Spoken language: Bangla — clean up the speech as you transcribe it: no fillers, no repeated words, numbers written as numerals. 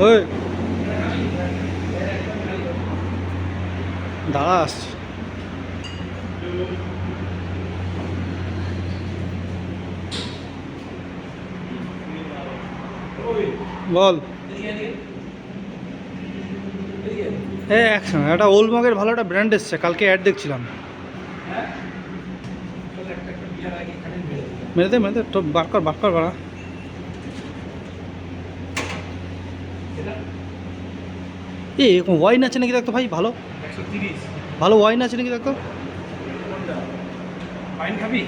ওই দাঁড়া আসছি। বল। হ্যাঁ একসঙ্গে একটা ওল্ড মগের ভালো একটা ব্র্যান্ড এসছে, কালকে অ্যাড দেখছিলাম। মেরে দে মেরে দে, তো বার কর বাড়া। এ ওয়াইন আছে নাকি দেখতো ভাই, ভালো ভালো ওয়াইন আছে নাকি দেখতো। খাবি?